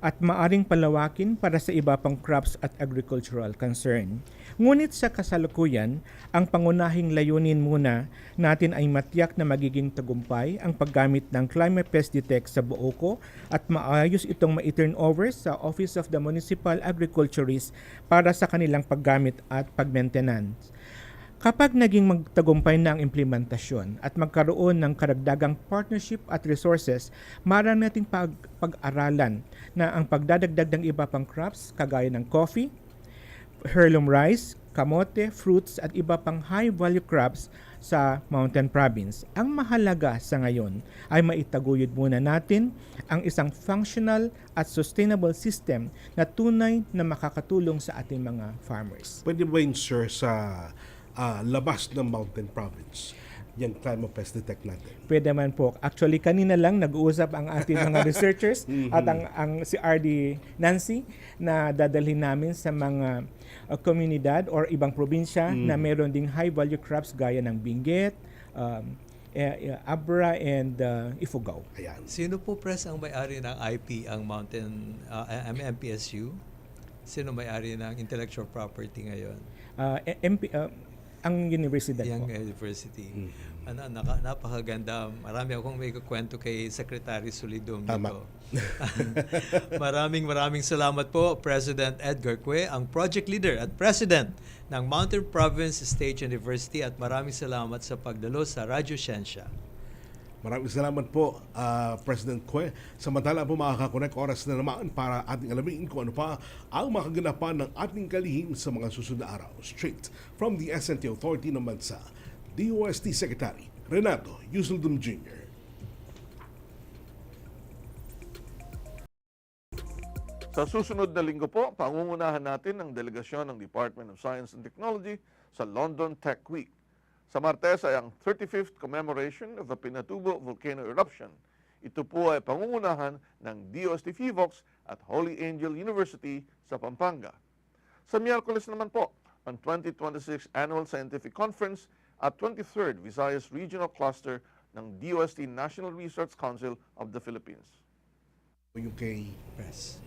at maaring palawakin para sa iba pang crops at agricultural concern. Ngunit sa kasalukuyan, ang pangunahing layunin muna natin ay matiyak na magiging tagumpay ang paggamit ng Climate Pest Detect sa Bohol at maayos itong ma-turn over sa Office of the Municipal Agriculturist para sa kanilang paggamit at pag-maintenance. Kapag naging magtagumpay na ang implementasyon at magkaroon ng karagdagang partnership at resources, marang nating pag-aralan na ang pagdadagdag ng iba pang crops kagaya ng coffee, heirloom rice, kamote, fruits at iba pang high-value crops sa Mountain Province. Ang mahalaga sa ngayon ay maitaguyod muna natin ang isang functional at sustainable system na tunay na makakatulong sa ating mga farmers. Pwede ba yun, sir, sa labas ng Mountain Province, yung Climate Pest Detect natin? Pwede man po. Actually, kanina lang nag-uusap ang ating mga researchers at ang si RD Nancy na dadalhin namin sa mga komunidad or ibang probinsya na meron ding high-value crops gaya ng Benguet, Abra, and Ifugao. Ayan. Sino po, Pres, ang may-ari ng IP, ang Mountain MPSU? Sino may-ari ng intellectual property ngayon? Ang universidad Yung po. university. Napakaganda. Marami akong may kukwento kay Secretary Solidum nito. Maraming salamat po, President Edgar Cue, ang project leader at president ng Mountain Province State University, at maraming salamat sa pagdalo sa Radyo Siyensya. Maraming salamat po, President Cue. Samantala po makakakonek oras na naman para ating alamin kung ano pa ang makaganapan ng ating kalihim sa mga susunod na araw. Straight from the SNT Authority ng bansa, DOST Secretary Renato Yuseldum Jr. Sa susunod na linggo po, pangungunahan natin ang delegasyon ng Department of Science and Technology sa London Tech Week. Sa Martes ay ang 35th commemoration of the Pinatubo Volcano Eruption. Ito po ay pangungunahan ng DOST FIVOX at Holy Angel University sa Pampanga. Sa Miyerkules naman po, ang 2026 Annual Scientific Conference at 23rd Visayas Regional Cluster ng DOST National Research Council of the Philippines. UK Press.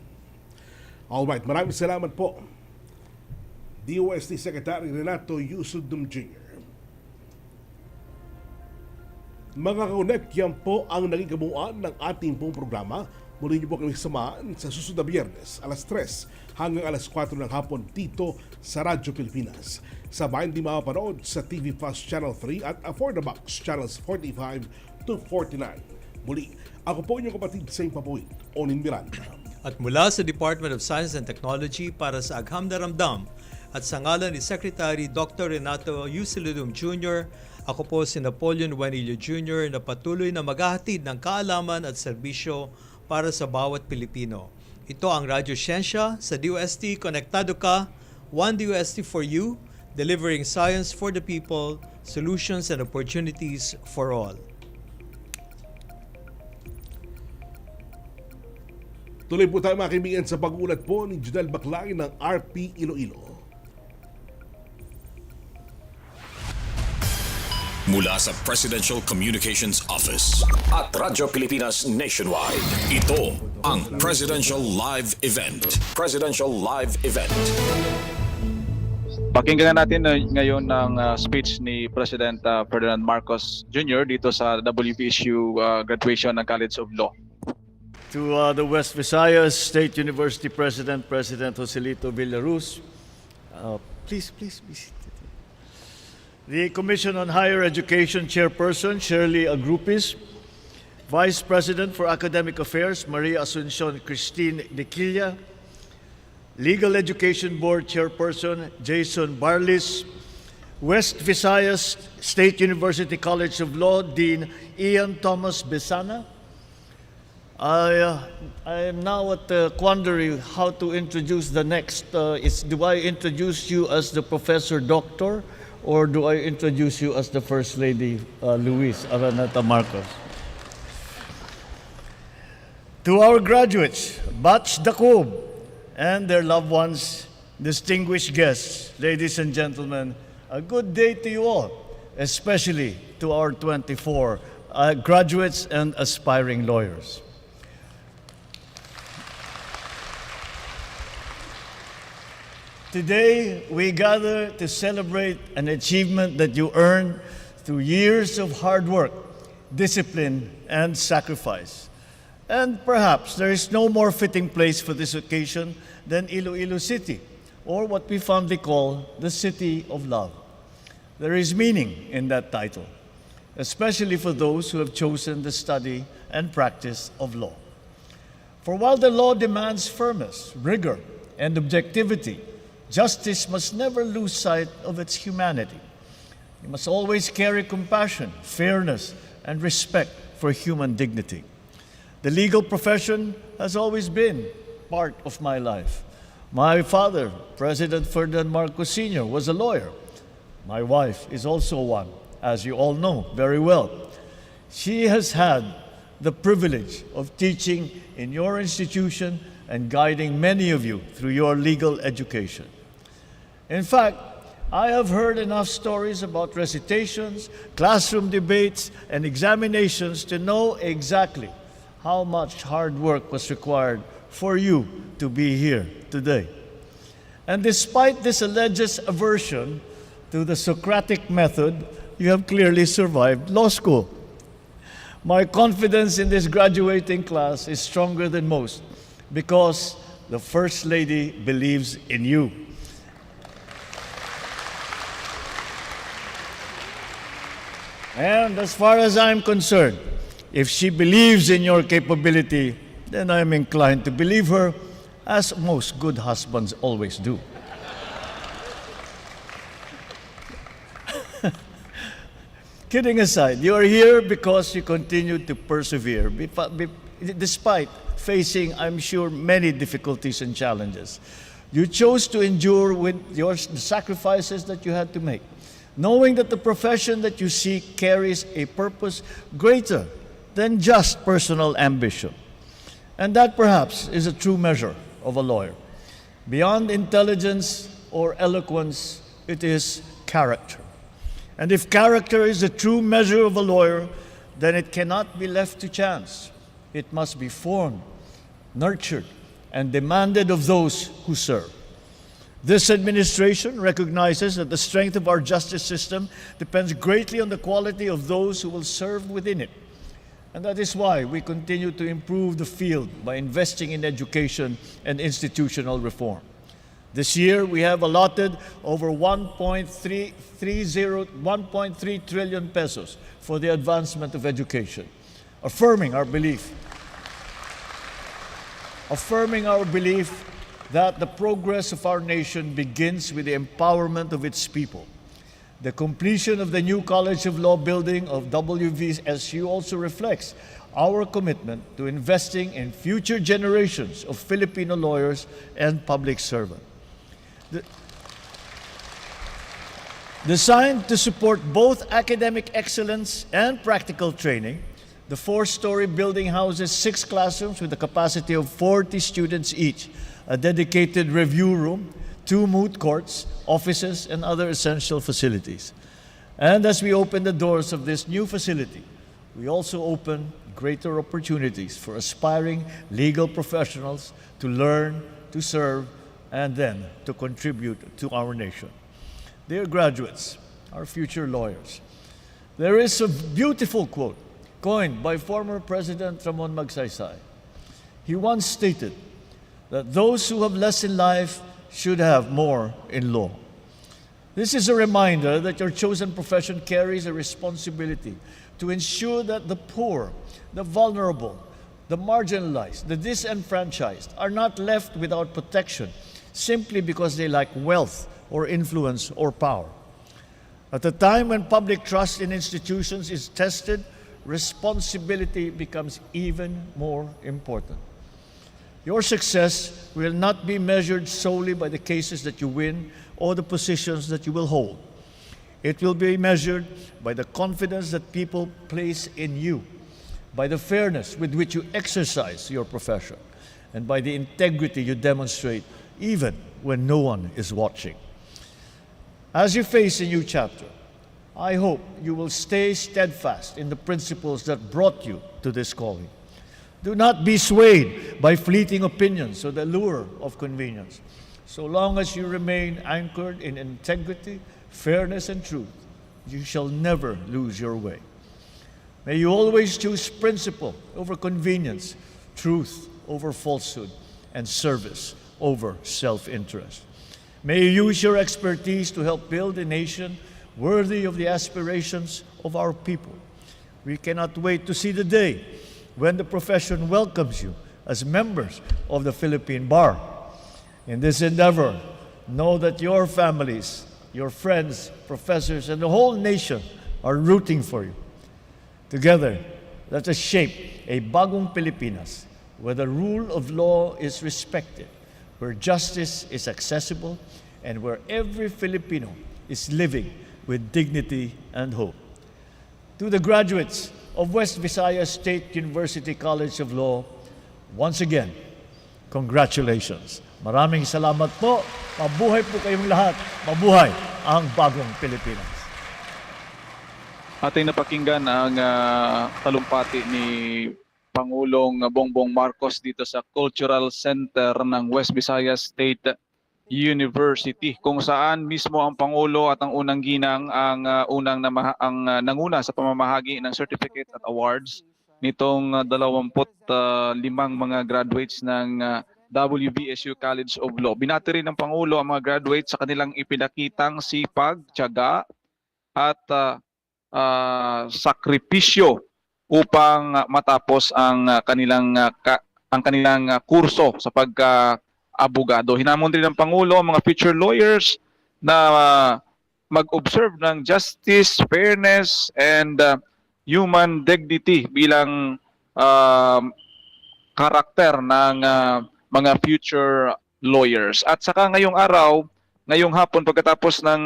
Alright, maraming salamat po, DOST Secretary Renato Yuseldum Jr. Mga kaunek, yan po ang naging kabuuan ng ating pong programa. Muli niyo po kami samahan sa susunod na Biyernes, alas 3 hanggang alas 4 ng hapon dito sa Radyo Pilipinas. Sabayan din mapapanood sa TV Plus Channel 3 at For the Box Channels 45 to 49. Muli, ako po inyong kapatid sa Impapuit, Onin Miranda. At mula sa Department of Science and Technology para sa Agham Daramdam at sa ngalan ni Secretary Dr. Renato Yuseldum Jr., ako po si Napoleon Juanillo Jr. na patuloy na maghahatid ng kaalaman at serbisyo para sa bawat Pilipino. Ito ang Radyo Siyensya sa DOST. Konektado ka, One DOST for you, delivering science for the people, solutions and opportunities for all. Tuloy po tayo mga kaibigan sa pag-ulat po ni Judel Baclay ng RP Iloilo. Mula sa Presidential Communications Office at Radyo Pilipinas Nationwide, ito ang Presidential Live Event. Presidential Live Event. Pakinggan natin ngayon ng speech ni President Ferdinand Marcos Jr. dito sa WPSU graduation ng College of Law. To the West Visayas State University President, President Joselito Villaruz, please be seated. The Commission on Higher Education Chairperson, Shirley Agrupis, Vice President for Academic Affairs, Maria Asuncion Christine Dequilla, Legal Education Board Chairperson, Jason Barlis, West Visayas State University College of Law, Dean Ian Thomas Besana, I am now at the quandary how to introduce the next. Do I introduce you as the Professor Doctor, or do I introduce you as the First Lady, Luis Araneta Marcos? To our graduates, Batch Dakub, and their loved ones, distinguished guests, ladies and gentlemen, a good day to you all, especially to our 24 graduates and aspiring lawyers. Today, we gather to celebrate an achievement that you earned through years of hard work, discipline, and sacrifice. And perhaps there is no more fitting place for this occasion than Iloilo City, or what we fondly call the City of Love. There is meaning in that title, especially for those who have chosen the study and practice of law. For while the law demands firmness, rigor, and objectivity, justice must never lose sight of its humanity. It must always carry compassion, fairness, and respect for human dignity. The legal profession has always been part of my life. My father, President Ferdinand Marcos Sr., was a lawyer. My wife is also one, as you all know very well. She has had the privilege of teaching in your institution and guiding many of you through your legal education. In fact, I have heard enough stories about recitations, classroom debates, and examinations to know exactly how much hard work was required for you to be here today. And despite this alleged aversion to the Socratic method, you have clearly survived law school. My confidence in this graduating class is stronger than most because the First Lady believes in you. And as far as I'm concerned, if she believes in your capability, then I'm inclined to believe her, as most good husbands always do. Kidding aside, you are here because you continue to persevere, despite facing, I'm sure, many difficulties and challenges. You chose to endure with the sacrifices that you had to make, knowing that the profession that you seek carries a purpose greater than just personal ambition. And that perhaps is a true measure of a lawyer. Beyond intelligence or eloquence, it is character. And if character is a true measure of a lawyer, then it cannot be left to chance. It must be formed, nurtured, and demanded of those who serve. This administration recognizes that the strength of our justice system depends greatly on the quality of those who will serve within it. And that is why we continue to improve the field by investing in education and institutional reform. This year, we have allotted over 1.3 trillion pesos for the advancement of education, affirming our belief that the progress of our nation begins with the empowerment of its people. The completion of the new College of Law building of WVSU also reflects our commitment to investing in future generations of Filipino lawyers and public servants. Designed to support both academic excellence and practical training, the 4-story building houses 6 classrooms with a capacity of 40 students each, a dedicated review room, 2 moot courts, offices, and other essential facilities. And as we open the doors of this new facility, we also open greater opportunities for aspiring legal professionals to learn, to serve, and then to contribute to our nation. Dear graduates, our future lawyers, there is a beautiful quote coined by former President Ramon Magsaysay. He once stated that those who have less in life should have more in law. This is a reminder that your chosen profession carries a responsibility to ensure that the poor, the vulnerable, the marginalized, the disenfranchised are not left without protection simply because they lack wealth or influence or power. At a time when public trust in institutions is tested, responsibility becomes even more important. Your success will not be measured solely by the cases that you win or the positions that you will hold. It will be measured by the confidence that people place in you, by the fairness with which you exercise your profession, and by the integrity you demonstrate even when no one is watching. As you face a new chapter, I hope you will stay steadfast in the principles that brought you to this calling. Do not be swayed by fleeting opinions or the lure of convenience. So long as you remain anchored in integrity, fairness, and truth, you shall never lose your way. May you always choose principle over convenience, truth over falsehood, and service over self-interest. May you use your expertise to help build a nation worthy of the aspirations of our people. We cannot wait to see the day when the profession welcomes you as members of the Philippine Bar. In this endeavor, know that your families, your friends, professors, and the whole nation are rooting for you. Together, let us shape a bagong Pilipinas where the rule of law is respected, where justice is accessible, and where every Filipino is living with dignity and hope. To the graduates of West Visayas State University College of Law, once again, congratulations. Maraming salamat po. Mabuhay po kayong lahat. Mabuhay ang bagong Pilipinas. Ating napakinggan ang talumpati ni Pangulong Bongbong Marcos dito sa Cultural Center ng West Visayas State University, kung saan mismo ang Pangulo at ang unang ginang ang nanguna sa pamamahagi ng certificates at awards nitong 25 mga graduates ng WVSU College of Law. Binati rin ng Pangulo ang mga graduates sa kanilang ipinakitang sipag, tiyaga at sakripisyo upang matapos ang kanilang kurso sa pagka-abogado. Hinamon din ng Pangulo ang mga future lawyers na mag-observe ng justice, fairness, and human dignity bilang karakter ng mga future lawyers. At saka ngayong araw, ngayong hapon, pagkatapos ng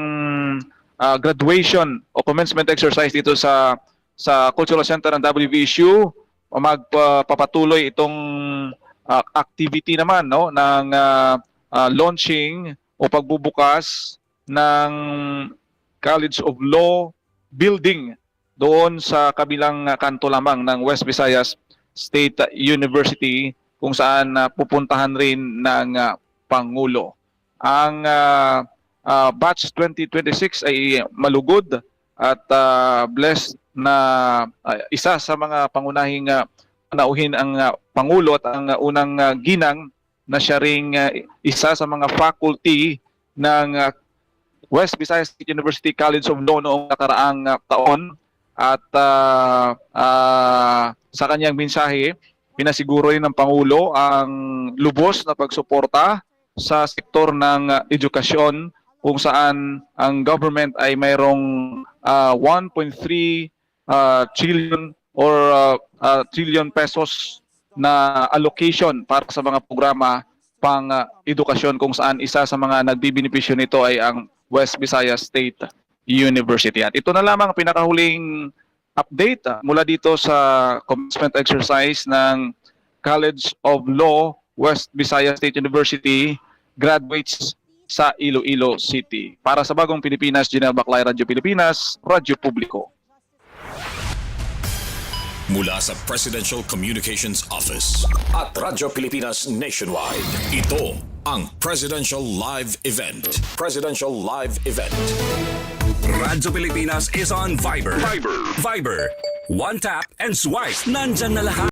graduation o commencement exercise dito sa Cultural Center ng WVSU, magpapatuloy itong activity naman ng launching o pagbubukas ng College of Law building doon sa kabilang kanto lamang ng West Visayas State University, kung saan pupuntahan rin ng Pangulo. Ang batch 2026 ay malugod at blessed na isa sa mga pangunahing panauhin ang Pangulo at ang unang ginang na siya ring isa sa mga faculty ng West Visayas State University College of Law noong nakaraang taon. At sa kanyang mensahe, pinasiguro rin ng Pangulo ang lubos na pagsuporta sa sektor ng edukasyon, kung saan ang government ay mayroong 1.3 trillion or trillion pesos na allocation para sa mga programa pang edukasyon, kung saan isa sa mga nagbibenepisyo nito ay ang West Visayas State University. At ito na lamang ang pinakahuling update mula dito sa commencement exercise ng College of Law, West Visayas State University graduates sa Iloilo City. Para sa Bagong Pilipinas, Janelle Baclay, Radyo Pilipinas, Radyo Publiko. Mula sa Presidential Communications Office at Radyo Pilipinas Nationwide, ito ang Presidential Live Event. Presidential Live Event. Radyo Pilipinas is on Viber. Viber. One tap and swipe. Nandyan na lahat.